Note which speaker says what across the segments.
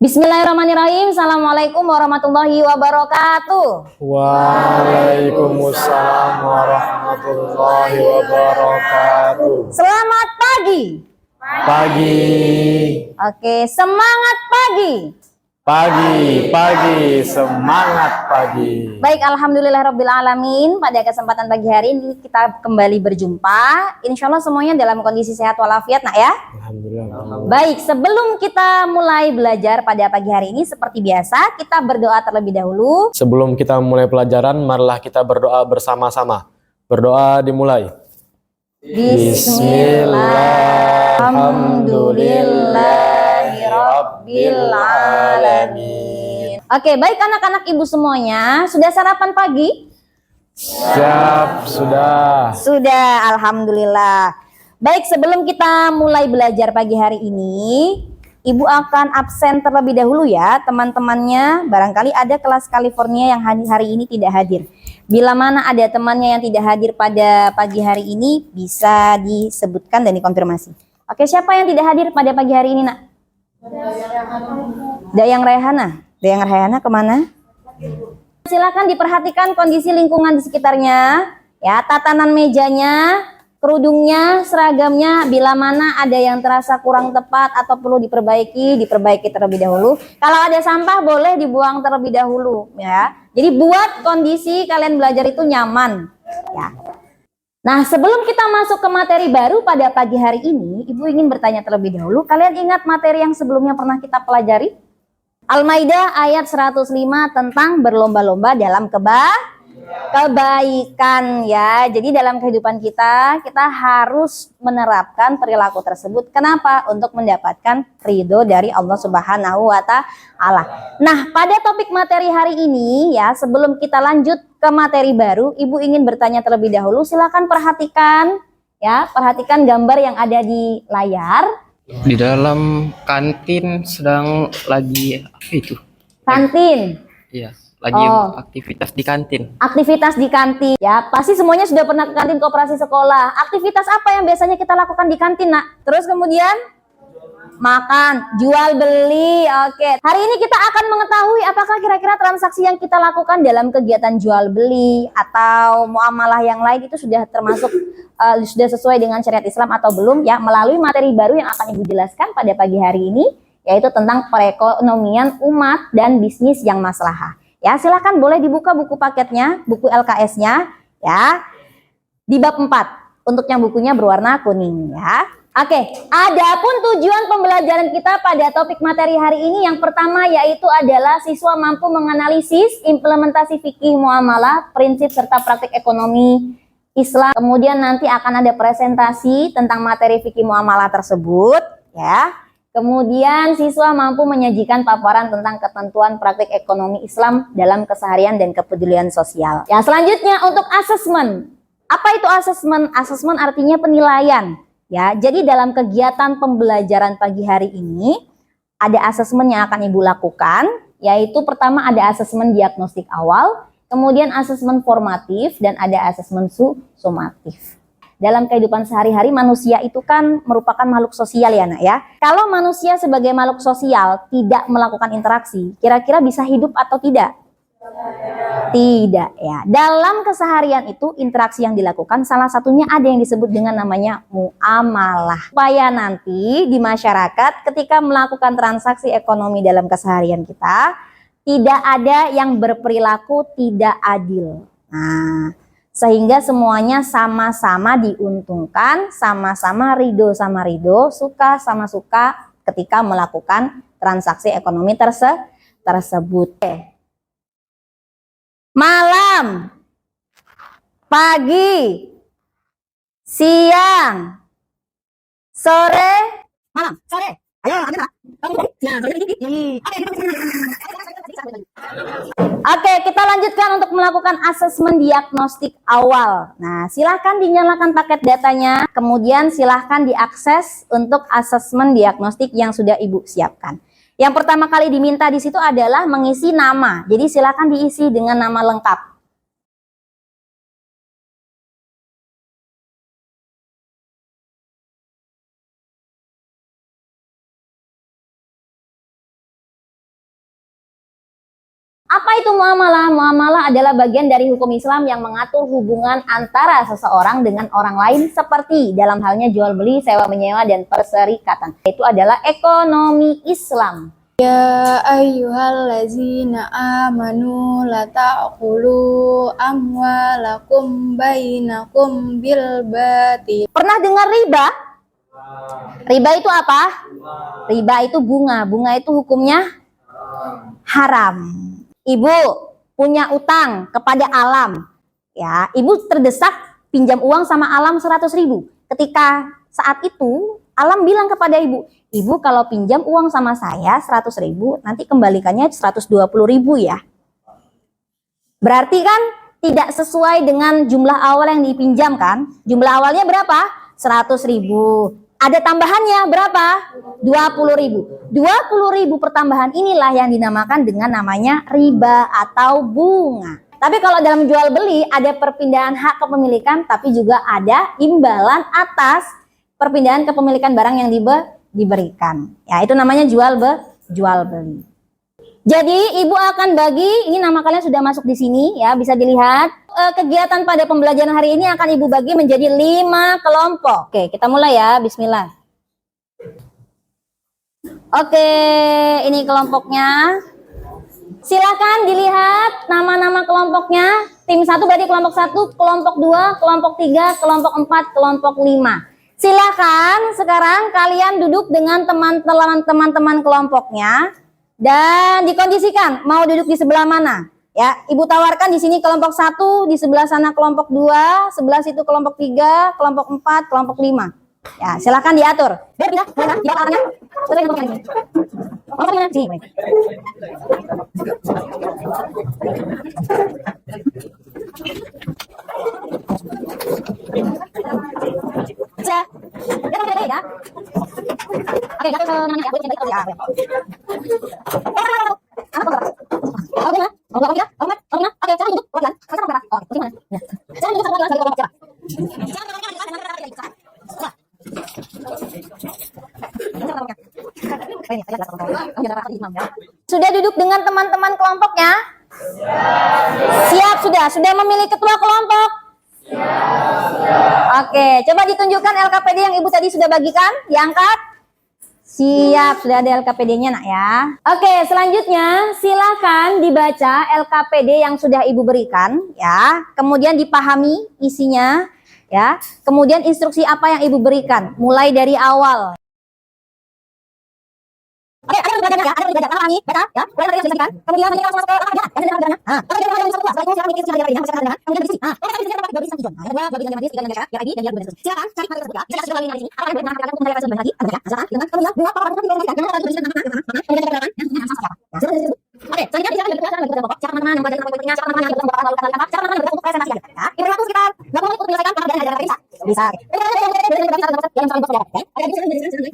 Speaker 1: Bismillahirrahmanirrahim. Assalamualaikum warahmatullahi wabarakatuh.
Speaker 2: Waalaikumsalam warahmatullahi wabarakatuh.
Speaker 1: Selamat pagi. Oke, semangat pagi.
Speaker 2: Pagi, semangat pagi.
Speaker 1: Baik, alhamdulillahirrabbilalamin. Pada kesempatan pagi hari ini kita kembali berjumpa. Insya Allah semuanya dalam kondisi sehat walafiat, nak ya.
Speaker 2: Alhamdulillah.
Speaker 1: Baik, sebelum kita mulai belajar pada pagi hari ini, seperti biasa kita berdoa terlebih dahulu.
Speaker 2: Sebelum kita mulai pelajaran, marilah kita berdoa bersama-sama. Berdoa dimulai.
Speaker 1: Bismillah. Alhamdulillahirabbil alamin. Oke, baik anak-anak ibu semuanya, sudah sarapan pagi?
Speaker 2: Siap, sudah.
Speaker 1: Sudah, alhamdulillah. Baik, sebelum kita mulai belajar pagi hari ini, ibu akan absen terlebih dahulu ya, teman-temannya. Barangkali ada kelas California yang hari ini tidak hadir. Bila mana ada temannya yang tidak hadir pada pagi hari ini, bisa disebutkan dan dikonfirmasi. Oke, siapa yang tidak hadir pada pagi hari ini, nak? Dayang Rehana. Dayang Rehana kemana? Silakan diperhatikan kondisi lingkungan di sekitarnya, ya, tatanan mejanya, kerudungnya, seragamnya. Bila mana ada yang terasa kurang tepat atau perlu diperbaiki terlebih dahulu. Kalau ada sampah boleh dibuang terlebih dahulu, ya. Jadi buat kondisi kalian belajar itu nyaman, ya. Nah, sebelum kita masuk ke materi baru pada pagi hari ini, ibu ingin bertanya terlebih dahulu. Kalian ingat materi yang sebelumnya pernah kita pelajari? Al-Maidah ayat 105 tentang berlomba-lomba dalam kebaikan, ya. Jadi dalam kehidupan kita harus menerapkan perilaku tersebut. Kenapa? Untuk mendapatkan ridho dari Allah Subhanahu wa Ta'ala. Nah, pada topik materi hari ini, ya, sebelum kita lanjut ke materi baru, ibu ingin bertanya terlebih dahulu. Silakan perhatikan, ya, perhatikan gambar yang ada di layar.
Speaker 3: Di dalam kantin sedang lagi itu.
Speaker 1: Kantin.
Speaker 3: Iya. Lagi aktivitas di kantin.
Speaker 1: Aktivitas di kantin, ya, pasti semuanya sudah pernah ke kantin koperasi sekolah. Aktivitas apa yang biasanya kita lakukan di kantin, nak? Terus kemudian makan, jual beli. Oke, hari ini kita akan mengetahui apakah kira-kira transaksi yang kita lakukan dalam kegiatan jual beli atau muamalah yang lain itu sudah termasuk sudah sesuai dengan syariat Islam atau belum, ya, melalui materi baru yang akan ibu jelaskan pada pagi hari ini, yaitu tentang perekonomian umat dan bisnis yang maslahah. Ya, silakan boleh dibuka buku paketnya, buku LKS-nya, ya. Di bab 4. Untuk yang bukunya berwarna kuning, ya. Oke, adapun tujuan pembelajaran kita pada topik materi hari ini yang pertama yaitu adalah siswa mampu menganalisis implementasi fikih muamalah, prinsip serta praktik ekonomi Islam. Kemudian nanti akan ada presentasi tentang materi fikih muamalah tersebut, ya. Kemudian siswa mampu menyajikan paparan tentang ketentuan praktik ekonomi Islam dalam keseharian dan kepedulian sosial. Ya, selanjutnya untuk asesmen. Apa itu asesmen? Asesmen artinya penilaian. Ya, jadi dalam kegiatan pembelajaran pagi hari ini ada asesmen yang akan ibu lakukan, yaitu pertama ada asesmen diagnostik awal, kemudian asesmen formatif, dan ada asesmen sumatif. Dalam kehidupan sehari-hari manusia itu kan merupakan makhluk sosial, ya, nak, ya. Kalau manusia sebagai makhluk sosial tidak melakukan interaksi, kira-kira bisa hidup atau tidak? Tidak, ya. Dalam keseharian itu interaksi yang dilakukan salah satunya ada yang disebut dengan namanya muamalah. Supaya nanti di masyarakat ketika melakukan transaksi ekonomi dalam keseharian kita tidak ada yang berperilaku tidak adil. Nah, sehingga semuanya sama-sama diuntungkan, sama-sama ridho sama ridho, suka sama suka ketika melakukan transaksi ekonomi tersebut. Malam, pagi, siang, sore, malam, sore. Ayo, ambil, Oke, kita lanjutkan untuk melakukan asesmen diagnostik awal. Nah, silahkan dinyalakan paket datanya, kemudian silahkan diakses untuk asesmen diagnostik yang sudah Ibu siapkan. Yang pertama kali diminta di situ adalah mengisi nama. Jadi silahkan diisi dengan nama lengkap. Apa itu muamalah? Muamalah adalah bagian dari hukum Islam yang mengatur hubungan antara seseorang dengan orang lain seperti dalam halnya jual beli, sewa menyewa, dan perserikatan. Itu adalah ekonomi Islam.
Speaker 4: Ya ayyuhallazina amanu la ta'kulu amwalakum bainakum bil batil.
Speaker 1: Pernah dengar riba? Riba itu apa? Riba itu bunga. Bunga itu hukumnya haram. Ibu punya utang kepada alam, ya, ibu terdesak pinjam uang sama alam 100.000. Ketika saat itu alam bilang kepada ibu, ibu kalau pinjam uang sama saya 100.000, nanti kembalikannya 120.000 ya. Berarti kan tidak sesuai dengan jumlah awal yang dipinjam kan? Jumlah awalnya berapa? 100.000. Ada tambahannya berapa? 20.000. 20.000 pertambahan inilah yang dinamakan dengan namanya riba atau bunga. Tapi kalau dalam jual beli ada perpindahan hak kepemilikan, tapi juga ada imbalan atas perpindahan kepemilikan barang yang diberikan. Ya, itu namanya jual beli. Jadi ibu akan bagi, ini nama kalian sudah masuk di sini ya, bisa dilihat. Kegiatan pada pembelajaran hari ini akan ibu bagi menjadi 5 kelompok. Oke, kita mulai ya, bismillah. Oke, ini kelompoknya. Silakan dilihat nama-nama kelompoknya. Tim 1 berarti kelompok 1, kelompok 2, kelompok 3, kelompok 4, kelompok 5. Silakan sekarang kalian duduk dengan teman-teman kelompoknya. Dan dikondisikan mau duduk di sebelah mana. Ya, ibu tawarkan di sini kelompok 1, di sebelah sana kelompok 2, sebelah situ kelompok 3, kelompok 4, kelompok 5. Ya, silakan diatur. Biar pindah, di belakangnya. Selesai kelompoknya di sini. Kelompoknya di sini. Bisa. Ya. Oke, jatuh ke namanya ya. Boleh ya. Sudah duduk dengan teman-teman kelompoknya? Siap sudah. Sudah memilih ketua kelompok? Oke, coba ditunjukkan LKPD yang ibu tadi sudah bagikan, diangkat. Siap, sudah ada LKPD-nya nak ya. Oke, selanjutnya silakan dibaca LKPD yang sudah ibu berikan ya. Kemudian dipahami isinya ya. Kemudian instruksi apa yang ibu berikan, mulai dari awal. Oke, ada yang belajar ya, ada yang belajar. Pahami, baca ya. Mulai dari yang sudah disampaikan. Kemudian nanti langsung masuk ke olahraga. Ada yang belajar. Nah, kalau dia yang 1 setelah itu silakan ikuti silakan LKPD-nya sampai sekarang. Kemudian diskusi. Nah, kalau kita dapat 2 bintang tujuan. Nah, 2 bintang hadis, 3 bintang ya ID dan dia benar. Silakan cari materi tersebut ya. Bisa kasih lagi di sini. Apa yang benar hukum dari kasih lagi? Ada ya. Silakan dengan kemudian 2 papan yang diberikan. Karena ada tulisan nama. Kemudian kita dan dengan sama siapa. Nah, silakan disebut. Oke, selanjutnya bisa belajar dengan pokok. Siapa teman-teman yang belajar tentang politiknya, siapa teman yang belajar tentang lalu kata, siapa teman yang belajar untuk presentasi aja. Ya, ini waktu sekitar 20 menit untuk menyelesaikan karena ada bisa. Bisa. Yang saling bos ya. Oke. Ada bisa jadi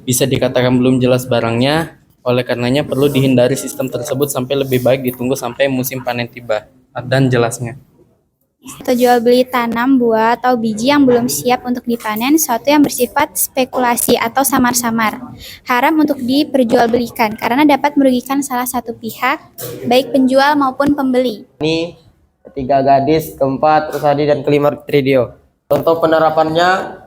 Speaker 3: Bisa dikatakan belum jelas barangnya.
Speaker 5: Oleh karenanya perlu dihindari sistem tersebut sampai lebih baik ditunggu sampai musim panen tiba. Dan jelasnya.
Speaker 4: Atau jual beli tanam, buah, atau biji yang belum siap untuk dipanen, suatu yang bersifat spekulasi atau samar-samar. Haram untuk diperjualbelikan karena dapat merugikan salah satu pihak, baik penjual maupun pembeli.
Speaker 3: Ini ketiga gadis, keempat Rusadi, dan kelima Tridio. Contoh penerapannya,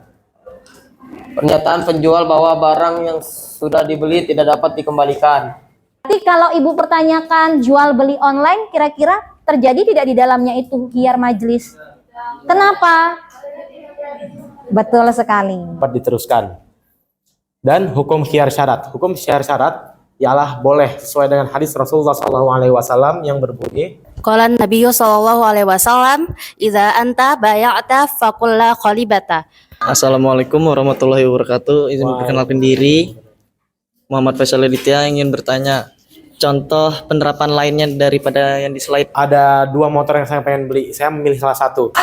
Speaker 3: pernyataan penjual bahwa barang yang sudah dibeli tidak dapat dikembalikan.
Speaker 1: Nanti kalau ibu pertanyakan jual beli online, kira-kira terjadi tidak di dalamnya itu khiyar majlis? Kenapa? Betul sekali.
Speaker 2: Dapat diteruskan. Dan hukum khiyar syarat. Hukum khiyar syarat ialah boleh sesuai dengan hadis Rasulullah SAW yang berbunyi,
Speaker 6: Qala Nabiyyu sallallahu alaihi wasallam, "Idza anta bay'ata faqul la qalibata."
Speaker 5: Assalamualaikum warahmatullahi wabarakatuh. Izin memperkenalkan diri. Muhammad Faisal Aditya ingin bertanya contoh penerapan lainnya daripada yang di slide.
Speaker 2: ada 2 motor yang saya pengen beli. Saya memilih salah satu.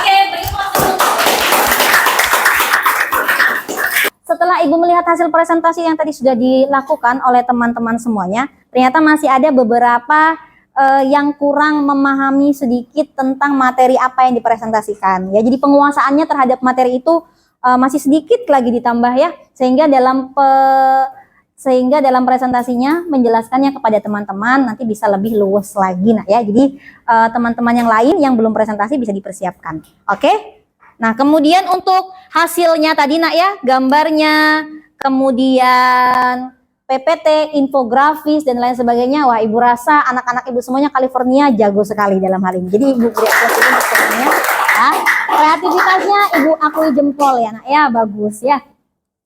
Speaker 1: Setelah ibu melihat hasil presentasi yang tadi sudah dilakukan oleh teman-teman semuanya, ternyata masih ada beberapa yang kurang memahami sedikit tentang materi apa yang dipresentasikan. Ya, jadi penguasaannya terhadap materi itu masih sedikit lagi ditambah ya, sehingga dalam presentasinya menjelaskannya kepada teman-teman nanti bisa lebih luwes lagi. Nah ya, jadi teman-teman yang lain yang belum presentasi bisa dipersiapkan. Oke? Nah, kemudian untuk hasilnya tadi nak ya, gambarnya, kemudian PPT, infografis dan lain sebagainya. Wah, ibu rasa anak-anak ibu semuanya California jago sekali dalam hal ini. Jadi ibu beri apresiasi untuk semuanya. Ya. Kreativitasnya ibu akui jempol ya nak ya, bagus ya.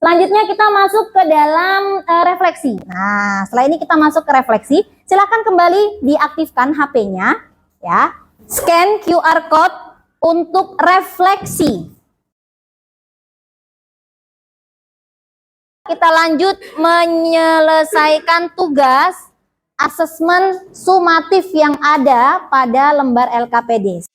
Speaker 1: Selanjutnya kita masuk ke dalam refleksi. Nah, setelah ini kita masuk ke refleksi. Silakan kembali diaktifkan HP-nya, ya. Scan QR code untuk refleksi. Kita lanjut menyelesaikan tugas asesmen sumatif yang ada pada lembar LKPD.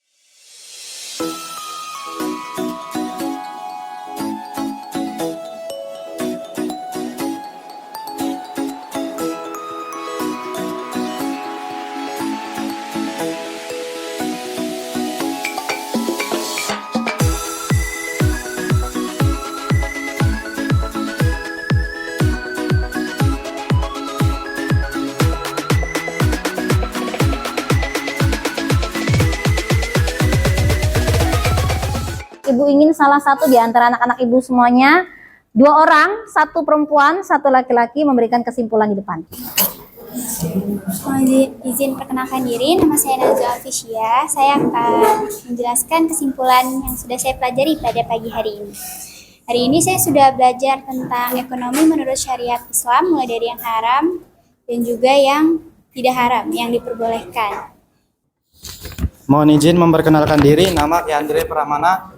Speaker 1: Ibu ingin salah satu di antara anak-anak ibu semuanya, 2 orang, 1 perempuan, 1 laki-laki memberikan kesimpulan di depan.
Speaker 4: Izin perkenalkan diri, nama saya Nazwa Alfisya. Saya akan menjelaskan kesimpulan yang sudah saya pelajari pada pagi hari ini. Hari ini saya sudah belajar tentang ekonomi menurut syariat Islam, mulai dari yang haram dan juga yang tidak haram, yang diperbolehkan.
Speaker 7: Mohon izin memperkenalkan diri, nama Ki Andre Pramana.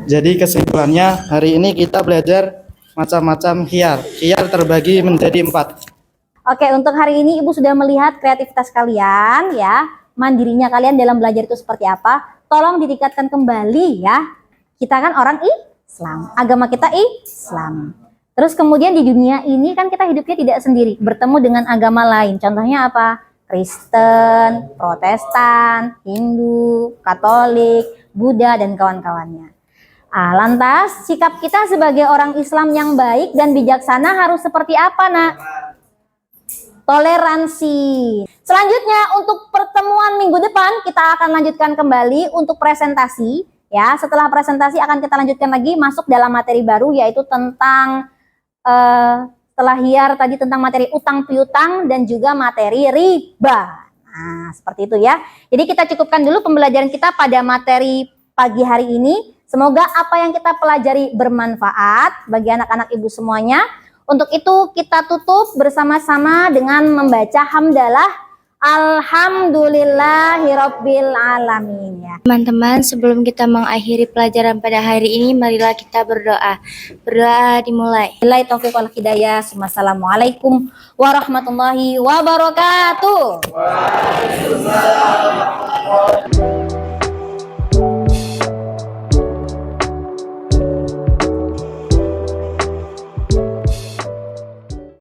Speaker 7: Jadi kesimpulannya hari ini kita belajar macam-macam khiyar. Khiyar terbagi menjadi 4.
Speaker 1: Oke, untuk hari ini ibu sudah melihat kreativitas kalian ya, mandirinya kalian dalam belajar itu seperti apa. Tolong ditingkatkan kembali ya. Kita kan orang Islam, agama kita Islam. Terus kemudian di dunia ini kan kita hidupnya tidak sendiri, bertemu dengan agama lain. Contohnya apa? Kristen, Protestan, Hindu, Katolik, Buddha, dan kawan-kawannya. Lantas, sikap kita sebagai orang Islam yang baik dan bijaksana harus seperti apa, nak? Toleransi. Selanjutnya, untuk pertemuan minggu depan, kita akan lanjutkan kembali untuk presentasi. Ya, setelah presentasi akan kita lanjutkan lagi masuk dalam materi baru, yaitu tentang setelah hiyar tadi tentang materi utang piutang dan juga materi riba. Nah, seperti itu ya. Jadi kita cukupkan dulu pembelajaran kita pada materi pagi hari ini. Semoga apa yang kita pelajari bermanfaat bagi anak-anak ibu semuanya. Untuk itu kita tutup bersama-sama dengan membaca hamdalah Alhamdulillahirabbil alamin ya.
Speaker 4: Teman-teman, sebelum kita mengakhiri pelajaran pada hari ini, marilah kita berdoa. Berdoa dimulai.
Speaker 1: Billahi taufiq wal hidayah. Wassalamualaikum warahmatullahi wabarakatuh.